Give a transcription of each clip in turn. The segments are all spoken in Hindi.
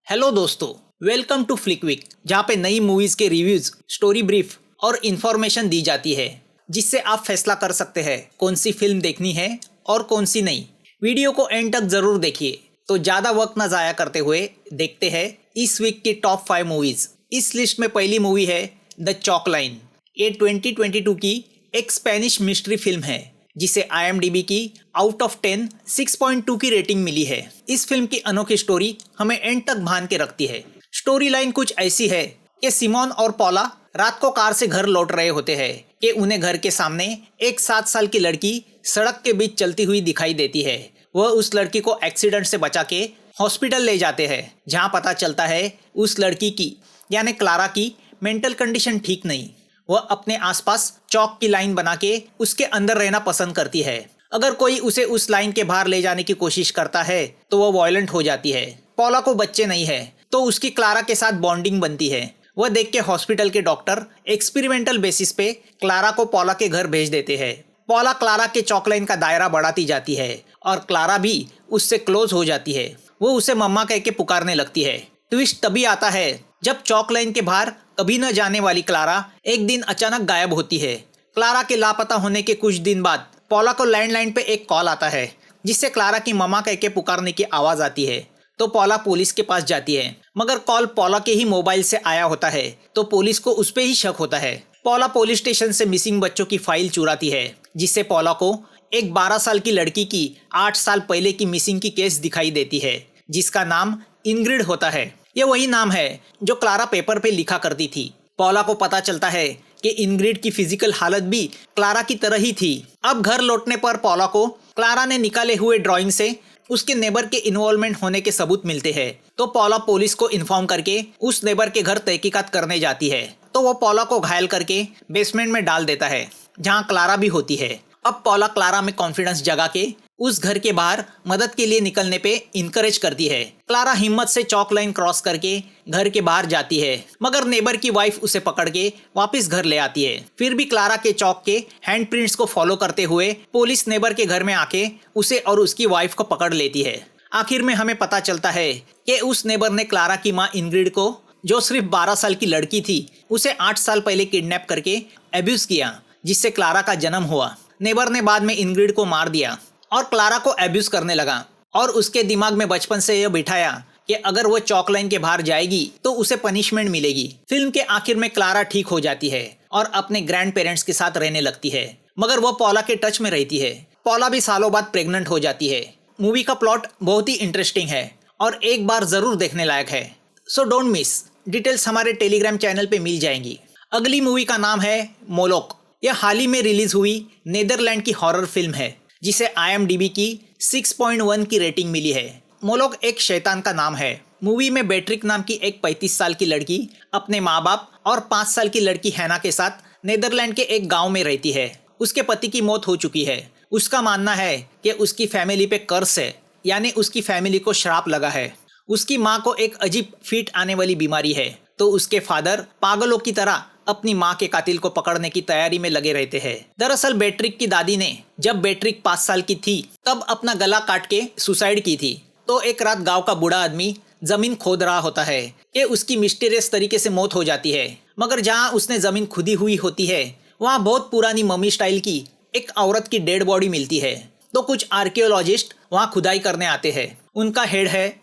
हेलो दोस्तों, वेलकम टू फ्लिकविक, जहाँ पे नई मूवीज के रिव्यूज, स्टोरी ब्रीफ और इन्फॉर्मेशन दी जाती है, जिससे आप फैसला कर सकते हैं कौन सी फिल्म देखनी है और कौन सी नहीं। वीडियो को एंड तक जरूर देखिए। तो ज़्यादा वक्त न ज़ाया करते हुए देखते हैं इस वीक की टॉप 5 मूवीज। इस लिस्ट में पहली मूवी है द चॉक लाइन। ये 2022 की एक स्पेनिश मिस्ट्री फिल्म है, जिसे IMDb की आउट ऑफ 10 6.2 की रेटिंग मिली है। इस फिल्म की अनोखी स्टोरी हमें एंड तक भान के रखती है। स्टोरी लाइन कुछ ऐसी है कि सिमोन और पॉला रात को कार से घर लौट रहे होते हैं कि उन्हें घर के सामने एक 7 साल की लड़की सड़क के बीच चलती हुई दिखाई देती है। वह उस लड़की को एक्सीडेंट से बचा के हॉस्पिटल ले जाते हैं, जहां पता चलता है उस लड़की की यानी क्लारा की मेंटल कंडीशन ठीक नहीं। वह अपने आसपास चौक की लाइन बना के उसके अंदर रहना पसंद करती है। अगर कोई उसे उस लाइन के बाहर ले जाने की कोशिश करता है तो वह वायलेंट हो जाती है। पॉला को बच्चे नहीं है तो उसकी क्लारा के साथ बॉन्डिंग बनती है। वह देख के हॉस्पिटल के डॉक्टर एक्सपेरिमेंटल बेसिस पे क्लारा को पॉला के घर भेज देते हैं। पॉला क्लारा के चॉक लाइन का दायरा बढ़ाती जाती है और क्लारा भी उससे क्लोज हो जाती है। वो उसे मम्मा कह के पुकारने लगती है। ट्विस्ट तभी आता है जब चॉक लाइन के बाहर कभी न जाने वाली क्लारा एक दिन अचानक गायब होती है। क्लारा के लापता होने के कुछ दिन बाद पॉला को लैंडलाइन पे एक कॉल आता है, जिससे क्लारा की मम्मा कह के पुकारने की आवाज आती है। तो पॉला पुलिस के पास जाती है, मगर कॉल पॉला के ही मोबाइल से आया होता है, तो पुलिस को उस पे ही शक होता है। पॉला पुलिस स्टेशन से मिसिंग बच्चों की फाइल चुराती है, जिससे पॉला को एक 12 साल की लड़की की 8 साल पहले की मिसिंग की केस दिखाई देती है, जिसका नाम इंग्रिड होता है। ये वही नाम है जो क्लारा पेपर पे लिखा करती थी। पॉला को पता चलता है कि इंग्रिड की फिजिकल हालत भी क्लारा की तरह ही थी। अब घर लौटने पर पॉला को क्लारा ने निकाले हुए ड्राइंग से उसके नेबर के इन्वॉल्वमेंट होने के सबूत मिलते हैं। तो पॉला पुलिस को इन्फॉर्म करके उस नेबर के घर तहकीकात करने जाती है। तो वो पॉला को घायल करके बेसमेंट में डाल देता है, जहाँ क्लारा भी होती है। अब पॉला क्लारा में कॉन्फिडेंस जगा के उस घर के बाहर मदद के लिए निकलने पे इनकरेज करती है। क्लारा हिम्मत से चॉक लाइन क्रॉस करके घर के बाहर जाती है, मगर नेबर की वाइफ उसे पकड़ के वापस घर ले आती है। फिर भी क्लारा के चॉक के हैंडप्रिंट्स को फॉलो करते हुए पुलिस नेबर के घर में आके उसे और उसकी वाइफ को पकड़ लेती है। आखिर में हमें पता चलता है कि उस नेबर ने क्लारा की माँ इंग्रिड को, जो सिर्फ 12 साल की लड़की थी, उसे 8 साल पहले किडनैप करके एब्यूज किया, जिससे क्लारा का जन्म हुआ। नेबर ने बाद में इंग्रिड को मार दिया और क्लारा को एब्यूज करने लगा, और उसके दिमाग में बचपन से यह बिठाया कि अगर वो चॉक लाइन के बाहर जाएगी तो उसे पनिशमेंट मिलेगी। फिल्म के आखिर में क्लारा ठीक हो जाती है और अपने ग्रैंड पेरेंट्स के साथ रहने लगती है, मगर वो पॉला के टच में रहती है। पॉला भी सालों बाद प्रेग्नेंट हो जाती है। मूवी का प्लॉट बहुत ही इंटरेस्टिंग है और एक बार जरूर देखने लायक है, सो डोंट मिस। डिटेल्स हमारे टेलीग्राम चैनल पे मिल जाएंगी। अगली मूवी का नाम है मोलोक। यह हाल ही में रिलीज हुई नेदरलैंड की हॉरर फिल्म है, जिसे IMDb की 6.1 की रेटिंग मिली है। मोलोक एक शैतान का नाम है। मूवी में बेट्रिक नाम की एक 35 साल की लड़की अपने माँ बाप और 5 साल की लड़की हैना के साथ नेदरलैंड के एक गांव में रहती है। उसके पति की मौत हो चुकी है। उसका मानना है कि उसकी फैमिली पे कर्स है, यानी उसकी फैमिली को श्राप लगा है। उसकी माँ को एक अजीब फिट आने वाली बीमारी है, तो उसके फादर पागलों की तरह अपनी माँ के कातिल को पकड़ने की तैयारी में लगे रहते हैं। दरअसल बेट्रिक की दादी ने जब बेट्रिक 5 साल की थी तब अपना गला काट के सुसाइड की थी। तो एक रात गांव का बूढ़ा आदमी जमीन खोद रहा होता है कि उसकी मिस्टीरियस तरीके से मौत हो जाती है, मगर जहाँ उसने जमीन खुदी हुई होती है वहाँ बहुत पुरानी मम्मी स्टाइल की एक औरत की डेड बॉडी मिलती है। तो कुछ आर्कियोलॉजिस्ट वहाँ खुदाई करने आते हैं। उनका हेड है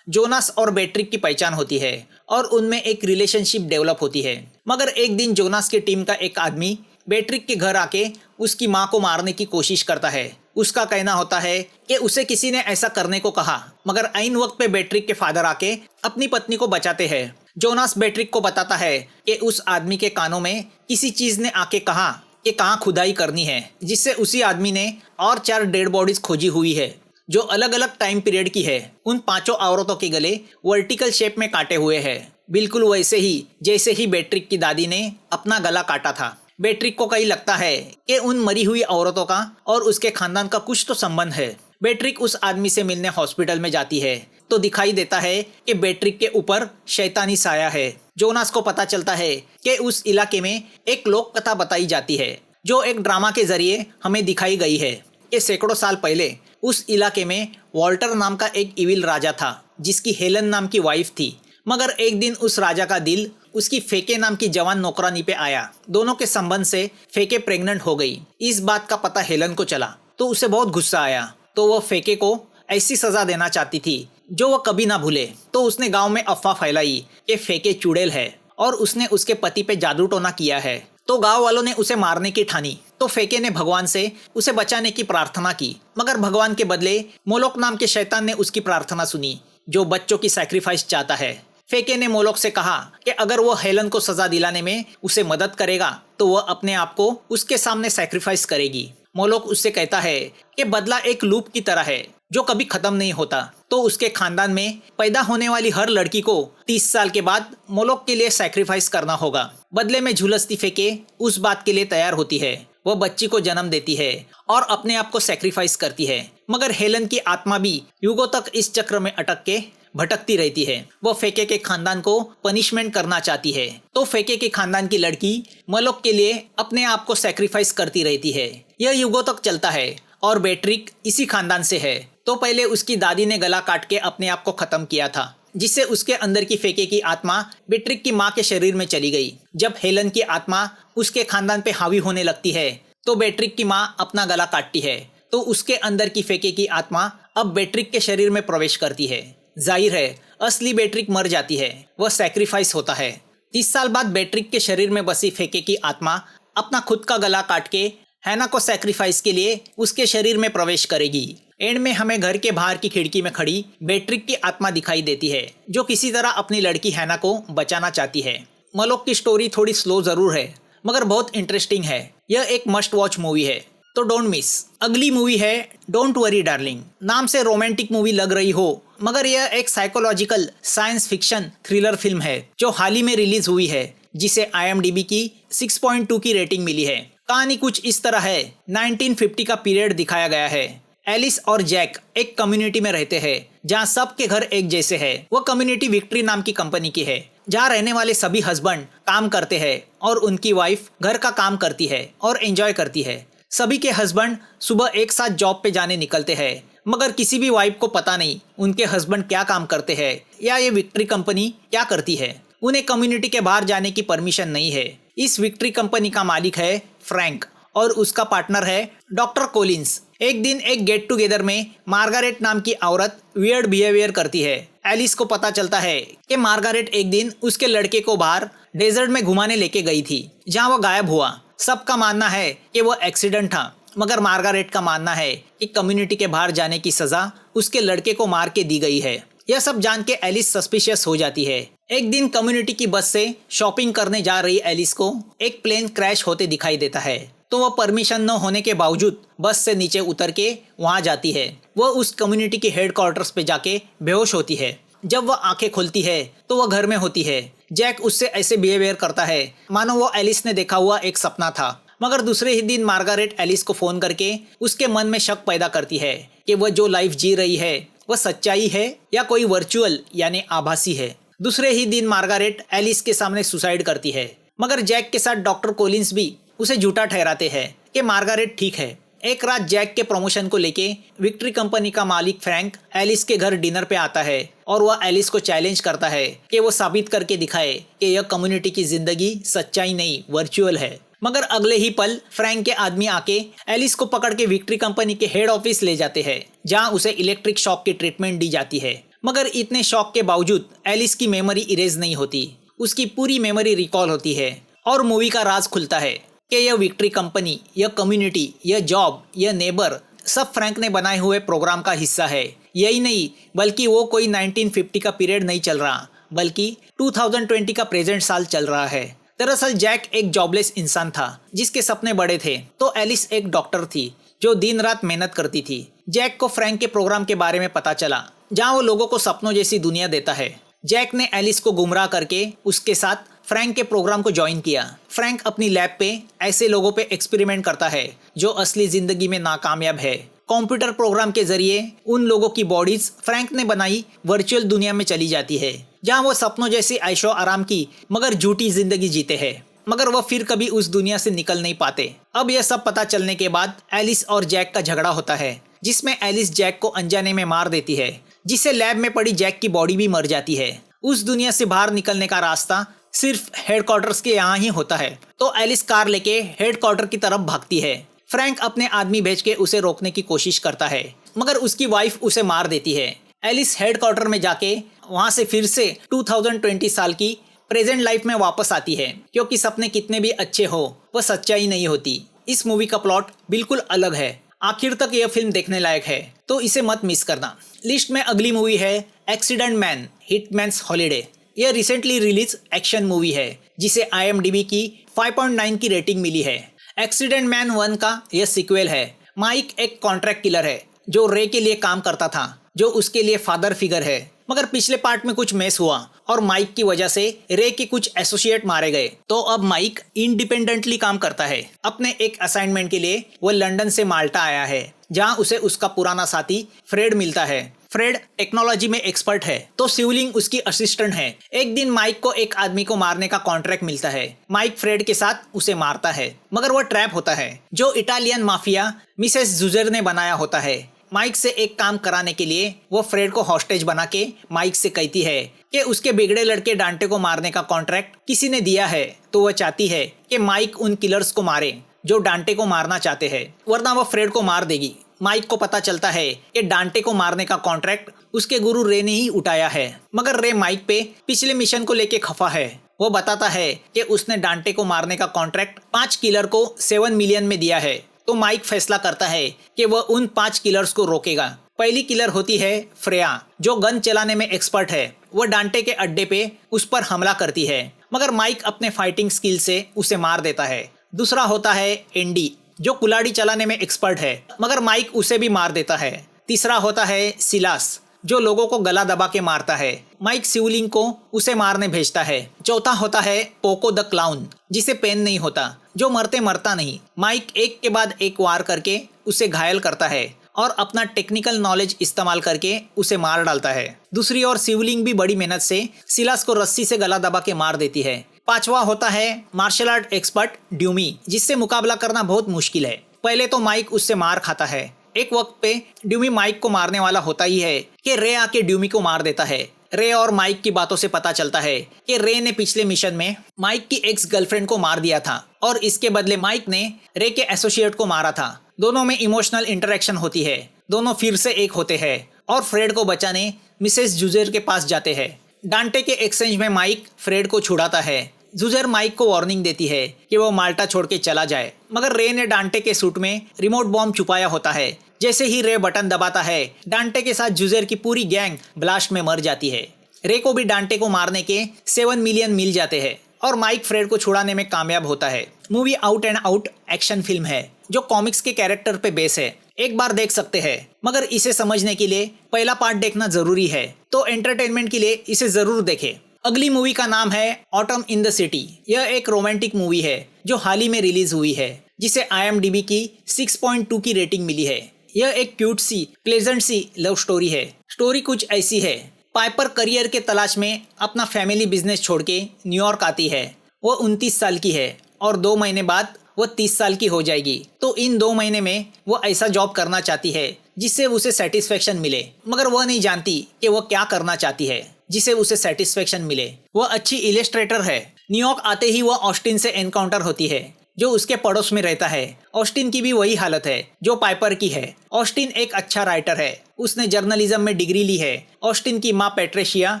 जोनास और बेट्रिक की पहचान होती है और उनमें एक रिलेशनशिप डेवलप होती है। मगर एक दिन जोनास की टीम का एक आदमी बेट्रिक के घर आके उसकी माँ को मारने की कोशिश करता है। उसका कहना होता है कि उसे किसी ने ऐसा करने को कहा, मगर ऐन वक्त पे बेट्रिक के फादर आके अपनी पत्नी को बचाते हैं। जोनास बेट्रिक को बताता है कि उस आदमी के कानों में किसी चीज ने आके कहा कि कहाँ खुदाई करनी है, जिससे उसी आदमी ने और 4 डेड बॉडीज खोजी हुई है, जो अलग अलग टाइम पीरियड की है। उन 5 औरतों के गले वर्टिकल शेप में काटे हुए हैं, बिल्कुल वैसे ही जैसे ही बेट्रिक की दादी ने अपना गला काटा था। बेट्रिक को कहीं लगता है कि उन मरी हुई औरतों का और उसके खानदान का कुछ तो संबंध है। बेट्रिक उस आदमी से मिलने हॉस्पिटल में जाती है तो दिखाई देता है कि बेट्रिक के ऊपर शैतानी साया है। जोनास को पता चलता है कि उस इलाके में एक लोक कथा बताई जाती है, जो एक ड्रामा के जरिए हमें दिखाई गई है कि सैकड़ों साल पहले उस इलाके में वॉल्टर नाम का एक इविल राजा था, जिसकी हेलन नाम की वाइफ थी। मगर एक दिन उस राजा का दिल उसकी फेके नाम की जवान नौकरानी पे आया। दोनों के संबंध से फेके प्रेग्नेंट हो गई। इस बात का पता हेलन को चला तो उसे बहुत गुस्सा आया। तो वह फेके को ऐसी सजा देना चाहती थी जो वह कभी ना भूले। तो उसने गांव में अफवाह फैलाई कि फेके चुड़ैल है और उसने उसके पति पे जादू टोना किया है। तो गांव वालों ने उसे मारने की ठानी। तो फेके ने भगवान से उसे बचाने की प्रार्थना की, मगर भगवान के बदले मोलोक नाम के शैतान ने उसकी प्रार्थना सुनी, जो बच्चों की सैक्रिफाइस चाहता है। फेके ने मोलोक से कहा कि अगर वो हेलन को सजा दिलाने में उसे मदद करेगा तो वह अपने आप को उसके सामने सैक्रिफाइस करेगी। मोलोक उससे कहता है कि बदला एक लूप की तरह है जो कभी खत्म नहीं होता। तो उसके खानदान में पैदा होने वाली हर लड़की को 30 साल के बाद मोलोक के लिए सैक्रिफाइस करना होगा। बदले में झुलसती फेके उस बात के लिए तैयार होती है। वह बच्ची को जन्म देती है और अपने आप को सैक्रिफाइस करती है। मगर हेलन की आत्मा भी युगों तक इस चक्र में अटक के भटकती रहती है। वो फेके के खानदान को पनिशमेंट करना चाहती है। तो फेके के खानदान की लड़की मोलोक के लिए अपने आप को सैक्रिफाइस करती रहती है। यह युगों तक चलता है और बेट्रिक इसी खानदान से है। तो पहले उसकी दादी ने गला काट के अपने आप को खत्म किया था, जिससे उसके अंदर की फेके की आत्मा बेट्रिक की माँ के शरीर में चली गई। जब हेलन की आत्मा उसके खानदान पे हावी होने लगती है तो बेट्रिक की माँ अपना गला काटती है। तो उसके अंदर की फेके की आत्मा अब बेट्रिक के शरीर में प्रवेश करती है। जाहिर है असली बेट्रिक मर जाती है, वह सैक्रिफाइस होता है। 30 साल बाद बेट्रिक के शरीर में बसी फेके की आत्मा अपना खुद का गला काट के हैना को सैक्रिफाइस के लिए उसके शरीर में प्रवेश करेगी। एंड में हमें घर के बाहर की खिड़की में खड़ी बेट्रिक की आत्मा दिखाई देती है, जो किसी तरह अपनी लड़की हैना को बचाना चाहती है। मोलोक की स्टोरी थोड़ी स्लो जरूर है, मगर बहुत इंटरेस्टिंग है। यह एक मस्ट वॉच मूवी है, तो डोंट मिस। अगली मूवी है डोंट वरी डार्लिंग। नाम से रोमांटिक मूवी लग रही हो, मगर यह एक psychological science fiction thriller film है जो हाल ही में रिलीज हुई है, जिसे IMDb की 6.2 की रेटिंग मिली है। कहानी कुछ इस तरह है। 1950 का पीरियड दिखाया गया है। एलिस और जैक एक कम्युनिटी में रहते हैं जहाँ सबके घर एक जैसे हैं। वह कम्युनिटी विक्ट्री नाम की कंपनी की है, जहाँ रहने वाले सभी हस्बैंड काम करते हैं और उनकी वाइफ घर का काम करती है और एंजॉय करती है। सभी के हस्बैंड सुबह एक साथ जॉब पे जाने निकलते हैं, मगर किसी भी वाइफ को पता नहीं उनके हस्बैंड क्या काम करते हैं या ये विक्ट्री कंपनी क्या करती है। उन्हें कम्युनिटी के बाहर जाने की परमिशन नहीं है। इस विक्ट्री कंपनी का मालिक है फ्रैंक और उसका पार्टनर है डॉक्टर कोलिंस। एक दिन एक गेट टुगेदर में मार्गारेट नाम की औरत वियर्ड बिहेवियर करती है। एलिस को पता चलता है कि मार्गारेट एक दिन उसके लड़के को बाहर डेजर्ट में घुमाने लेके गई थी, जहां वो गायब हुआ। सबका मानना है कि वो एक्सीडेंट था, मगर मार्गारेट का मानना है कि कम्युनिटी के बाहर जाने की सजा उसके लड़के को मार के दी गई है। यह सब जान के एलिस सस्पिशियस हो जाती है। एक दिन कम्युनिटी की बस से शॉपिंग करने जा रही एलिस को एक प्लेन क्रैश होते दिखाई देता है। तो वह परमिशन न होने के बावजूद बस से नीचे उतर के वहां जाती है। वह उस कम्युनिटी के हेडक्वार्टर्स पे जाके बेहोश होती है। जब वह आंखें खोलती है तो वह घर में होती है। जैक उससे ऐसे बिहेवियर करता है मानो वो एलिस ने देखा हुआ एक सपना था। मगर दूसरे ही दिन मार्गारेट एलिस को फोन करके उसके मन में शक पैदा करती है कि वह जो लाइफ जी रही है वह सच्चाई है या कोई वर्चुअल यानी आभासी है। दूसरे ही दिन मार्गारेट एलिस के सामने सुसाइड करती है, मगर जैक के साथ डॉक्टर कोलिंस भी उसे झूठा ठहराते हैं कि मार्गारेट ठीक है। एक रात जैक के प्रमोशन को लेके विक्ट्री कंपनी का मालिक फ्रैंक एलिस के घर डिनर पे आता है और वह एलिस को चैलेंज करता है कि वो साबित करके दिखाए कि यह कम्युनिटी की जिंदगी सच्चाई नहीं वर्चुअल है। मगर अगले ही पल फ्रैंक के आदमी आके एलिस को पकड़ के विक्ट्री कंपनी के हेड ऑफिस ले जाते हैं, जहां उसे इलेक्ट्रिक शॉक की ट्रीटमेंट दी जाती है। मगर इतने शॉक के बावजूद एलिस की मेमोरी इरेज नहीं होती, उसकी पूरी मेमोरी रिकॉल होती है और मूवी का राज खुलता है कि यह विक्ट्री कंपनी, यह कम्युनिटी, यह जॉब, यह नेबर सब फ्रैंक ने बनाए हुए प्रोग्राम का हिस्सा है। यही नहीं बल्कि वो कोई 1950 का पीरियड नहीं चल रहा, बल्कि 2020 का प्रेजेंट साल चल रहा है। दरअसल जैक एक जॉबलेस इंसान था जिसके सपने बड़े थे, तो एलिस एक डॉक्टर थी जो दिन रात मेहनत करती थी। जैक को फ्रैंक के प्रोग्राम के बारे में पता चला, जहां वो लोगों को सपनों जैसी दुनिया देता है। जैक ने एलिस को गुमराह करके उसके साथ फ्रैंक के प्रोग्राम को ज्वाइन किया। फ्रैंक अपनी लैब पे ऐसे लोगों पे एक्सपेरिमेंट करता है जो असली जिंदगी में नाकामयाब है। कंप्यूटर प्रोग्राम के जरिए उन लोगों की बॉडीज फ्रैंक ने बनाई वर्चुअल दुनिया में चली जाती है, जहां वो सपनों जैसी ऐशो आराम की मगर झूठी जिंदगी जीते हैं। मगर वह फिर कभी उस दुनिया से निकल नहीं पाते। अब यह सब पता चलने के बाद एलिस और जैक का झगड़ा होता है, जिसमें एलिस जैक को अनजाने में मार देती है। जिससे लैब में पड़ी जैक की बॉडी भी मर जाती है। उस दुनिया से बाहर निकलने का रास्ता सिर्फ हेडक्वार्टर्स के यहाँ ही होता है। तो एलिस कार लेके हेडक्वार्टर की तरफ भागती है। फ्रैंक अपने आदमी भेज के उसे रोकने की कोशिश करता है, मगर उसकी वाइफ उसे मार देती है। एलिस हेडक्वार्टर में जाके वहां से फिर से 2020 साल की प्रेजेंट लाइफ में वापस आती है, क्योंकि सपने कितने भी अच्छे हो वह सच्चाई नहीं होती। इस मूवी का प्लॉट बिल्कुल अलग है। आखिर तक यह फिल्म देखने लायक है, तो इसे मत मिस करना। लिस्ट में अगली मूवी है एक्सीडेंट मैन हिटमैन्स हॉलीडे। यह रिसेंटली रिलीज एक्शन मूवी है जिसे IMDb की 5.9 की रेटिंग मिली है। एक्सीडेंट मैन 1 का यह सीक्वल है। माइक एक कॉन्ट्रैक्ट किलर है जो रे के लिए काम करता था, जो उसके लिए फादर फिगर है। मगर पिछले पार्ट में कुछ मेस हुआ और माइक की वजह से रे के कुछ एसोसिएट मारे गए। तो अब माइक इंडिपेंडेंटली काम करता है। अपने एक असाइनमेंट के लिए वो लंदन से माल्टा आया है, जहां उसे उसका पुराना साथी फ्रेड मिलता है। फ्रेड टेक्नोलॉजी में एक्सपर्ट है, तो सिवलिंग उसकी असिस्टेंट है। एक दिन माइक को एक आदमी को मारने का कॉन्ट्रैक्ट मिलता है। माइक फ्रेड के साथ उसे मारता है, मगर वह ट्रैप होता है, जो इटालियन माफिया मिसेस जुजर ने बनाया होता है। माइक से एक काम कराने के लिए वो फ्रेड को हॉस्टेज बना के माइक से कहती है कि उसके बिगड़े लड़के डांटे को मारने का कॉन्ट्रैक्ट किसी ने दिया है, तो वह चाहती है कि माइक उन किलर्स को मारे जो डांटे को मारना चाहते हैं, वरना वह फ्रेड को मार देगी। माइक को पता चलता है कि डांटे को मारने का कॉन्ट्रैक्ट उसके गुरु रे ने ही उठाया है, मगर रे माइक पे पिछले मिशन को लेके खफा है। वो बताता है कि उसने डांटे को मारने का कॉन्ट्रैक्ट 5 किलर को 7 मिलियन में दिया है। तो माइक फैसला करता है कि वह उन 5 किलर्स को रोकेगा। पहली किलर होती है फ्रेया, जो गन चलाने में एक्सपर्ट है। वह डांटे के अड्डे पे उस पर हमला करती है, मगर माइक अपने फाइटिंग स्किल से उसे मार देता है। दूसरा होता है एंडी, जो कुल्हाड़ी चलाने में एक्सपर्ट है, मगर माइक उसे भी मार देता है। तीसरा होता है सिलास, जो लोगों को गला दबा के मारता है। माइक सिवलिंग को उसे मारने भेजता है। चौथा होता है पोको द क्लाउन, जिसे पेन नहीं होता, जो मरते मरता नहीं। माइक एक के बाद एक वार करके उसे घायल करता है और अपना टेक्निकल नॉलेज इस्तेमाल करके उसे मार डालता है। दूसरी ओर सिवलिंग भी बड़ी मेहनत से सिलास को रस्सी से गला दबा के मार देती है। पांचवा होता है मार्शल आर्ट एक्सपर्ट ड्यूमी, जिससे मुकाबला करना बहुत मुश्किल है। पहले तो माइक उससे मार खाता है। एक वक्त पे ड्यूमी माइक को मारने वाला होता ही है कि रे आके ड्यूमी को मार देता है। रे और माइक की बातों से पता चलता है कि रे ने पिछले मिशन में माइक की एक्स गर्लफ्रेंड को मार दिया था और इसके बदले माइक ने रे के एसोसिएट को मारा था। दोनों में इमोशनल इंटरेक्शन होती है। दोनों फिर से एक होते हैं और फ्रेड को बचाने मिसेस जुजेर के पास जाते हैं। डांटे के एक्सचेंज में माइक फ्रेड को छुड़ाता है। जुजेर माइक को वार्निंग देती है कि वो माल्टा छोड़ के चला जाए, मगर रे ने डांटे के सूट में रिमोट बॉम्ब छुपाया होता है। जैसे ही रे बटन दबाता है, डांटे के साथ जुजेर की पूरी गैंग ब्लास्ट में मर जाती है। रे को भी डांटे को मारने के 7 मिलियन मिल जाते हैं और माइक फ्रेड को छुड़ाने में कामयाब होता है। Movie out and out action film है, जो कॉमिक्स के कैरेक्टर पे बेस है। एक बार देख सकते हैं, मगर इसे समझने के लिए पहला पार्ट देखना जरूरी है, तो एंटरटेनमेंट के लिए इसे जरूर देखें। अगली मूवी का नाम है ऑटम इन द सिटी। यह एक रोमांटिक मूवी है जो हाल ही में रिलीज हुई है, जिसे IMDb की 6.2 की रेटिंग मिली है। यह एक क्यूट सी प्लेजेंट सी लव स्टोरी है। स्टोरी कुछ ऐसी है, पाइपर करियर के तलाश में अपना फैमिली बिजनेस छोड़ के न्यूयॉर्क आती है। वो 29 साल की है और 2 महीने बाद वो 30 साल की हो जाएगी। तो इन 2 महीने में वो ऐसा जॉब करना चाहती है जिससे उसे सेटिस्फेक्शन मिले, मगर वह नहीं जानती कि वो क्या करना चाहती है जिसे उसे सेटिस्फेक्शन मिले। वह अच्छी इलस्ट्रेटर है। न्यूयॉर्क आते ही वह ऑस्टिन से एनकाउंटर होती है, जो उसके पड़ोस में रहता है। ऑस्टिन की भी वही हालत है जो पाइपर की है। ऑस्टिन एक अच्छा राइटर है, उसने जर्नलिज्म में डिग्री ली है। ऑस्टिन की माँ पैट्रिशिया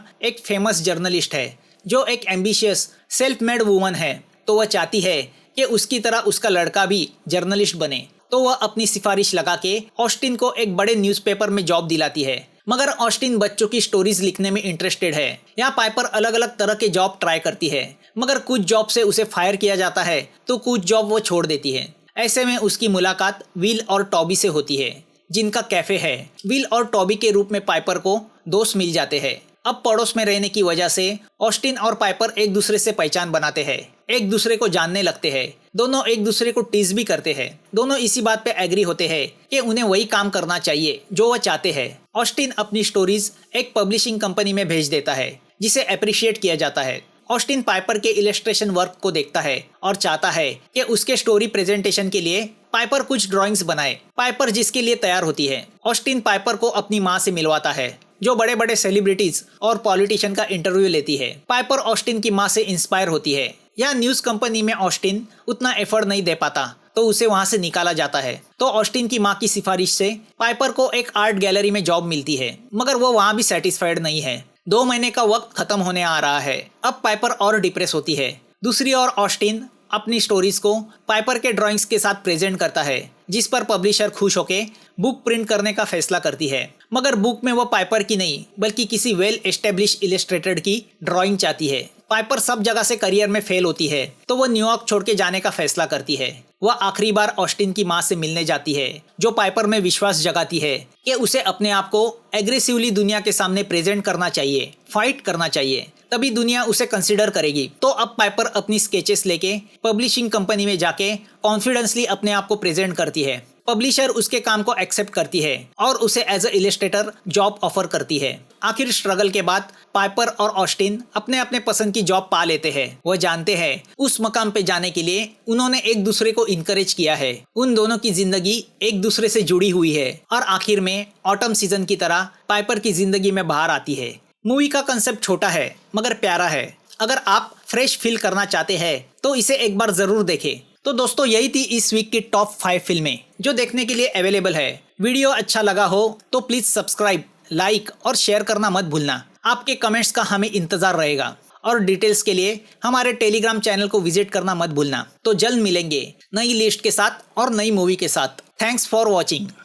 एक फेमस जर्नलिस्ट है, जो एक एम्बिशियस सेल्फ मेड वुमन है। तो वह चाहती है कि उसकी तरह उसका लड़का भी जर्नलिस्ट बने। तो वह अपनी सिफारिश लगा के ऑस्टिन को एक बड़े न्यूज़पेपर में जॉब दिलाती है। मगर ऑस्टिन बच्चों की स्टोरीज लिखने में इंटरेस्टेड है। यहाँ पाइपर अलग अलग तरह के जॉब ट्राई करती है, मगर कुछ जॉब से उसे फायर किया जाता है तो कुछ जॉब वो छोड़ देती है। ऐसे में उसकी मुलाकात विल और टॉबी से होती है, जिनका कैफे है। विल और टॉबी के रूप में पाइपर को दोस्त मिल जाते हैं। अब पड़ोस में रहने की वजह से ऑस्टिन और पाइपर एक दूसरे से पहचान बनाते हैं, एक दूसरे को जानने लगते हैं। दोनों एक दूसरे को टीज भी करते हैं। दोनों इसी बात पे एग्री होते हैं कि उन्हें वही काम करना चाहिए जो वह चाहते हैं। ऑस्टिन अपनी स्टोरीज एक पब्लिशिंग कंपनी में भेज देता है, जिसे अप्रिशिएट किया जाता है। ऑस्टिन पाइपर के इलस्ट्रेशन वर्क को देखता है और चाहता है कि उसके स्टोरी प्रेजेंटेशन के लिए पाइपर कुछ ड्राइंग्स बनाए। पाइपर जिसके लिए तैयार होती है। ऑस्टिन पाइपर को अपनी माँ से मिलवाता है, जो बड़े बड़े सेलिब्रिटीज और पॉलिटिशियन का इंटरव्यू लेती है। पाइपर ऑस्टिन की माँ से इंस्पायर होती है। यहाँ न्यूज कंपनी में ऑस्टिन उतना एफर्ट नहीं दे पाता तो उसे वहाँ से निकाला जाता है। तो ऑस्टिन की माँ की सिफारिश से पाइपर को एक आर्ट गैलरी में जॉब मिलती है, मगर वो वहाँ भी सेटिस्फाइड नहीं है। 2 महीने का वक्त खत्म होने आ रहा है। अब पाइपर और डिप्रेस होती है। दूसरी ओर ऑस्टिन अपनी स्टोरीज को पाइपर के ड्राइंग्स के साथ प्रेजेंट करता है, जिस पर पब्लिशर खुश होके बुक प्रिंट करने का फैसला करती है। मगर बुक में वो पाइपर की नहीं बल्कि किसी वेल एस्टेब्लिश इलस्ट्रेटेड की ड्राइंग चाहती है। पाइपर सब जगह से करियर में फेल होती है तो वो न्यूयॉर्क छोड़ के जाने का फैसला करती है। वह आखिरी बार ऑस्टिन की माँ से मिलने जाती है, जो पाइपर में विश्वास जगाती है कि उसे अपने आप को एग्रेसिवली दुनिया के सामने प्रेजेंट करना चाहिए, फाइट करना चाहिए, तभी दुनिया उसे कंसिडर करेगी। तो अब पाइपर अपनी स्केचेस लेके पब्लिशिंग कंपनी में जाके कॉन्फिडेंसली अपने आप को प्रेजेंट करती है। पब्लिशर उसके काम को एक्सेप्ट करती है और उसे as a illustrator job offer करती है। आखिर स्ट्रगल के बाद पाइपर और ऑस्टिन अपने अपने पसंद की जॉब पा लेते हैं। वह जानते हैं उस मकाम पे जाने के लिए उन्होंने एक दूसरे को इनकरेज किया है। उन दोनों की जिंदगी एक दूसरे से जुड़ी हुई है और आखिर में ऑटम सीजन की तरह पाइपर की जिंदगी में बाहर आती है। मूवी का कंसेप्ट छोटा है मगर प्यारा है। अगर आप फ्रेश फील करना चाहते हैं तो इसे एक बार जरूर देखें। तो दोस्तों यही थी इस वीक की टॉप 5 फिल्में जो देखने के लिए अवेलेबल है। वीडियो अच्छा लगा हो तो प्लीज सब्सक्राइब, लाइक और शेयर करना मत भूलना। आपके कमेंट्स का हमें इंतजार रहेगा और डिटेल्स के लिए हमारे टेलीग्राम चैनल को विजिट करना मत भूलना। तो जल्द मिलेंगे नई लिस्ट के साथ और नई मूवी के साथ। Thanks for watching.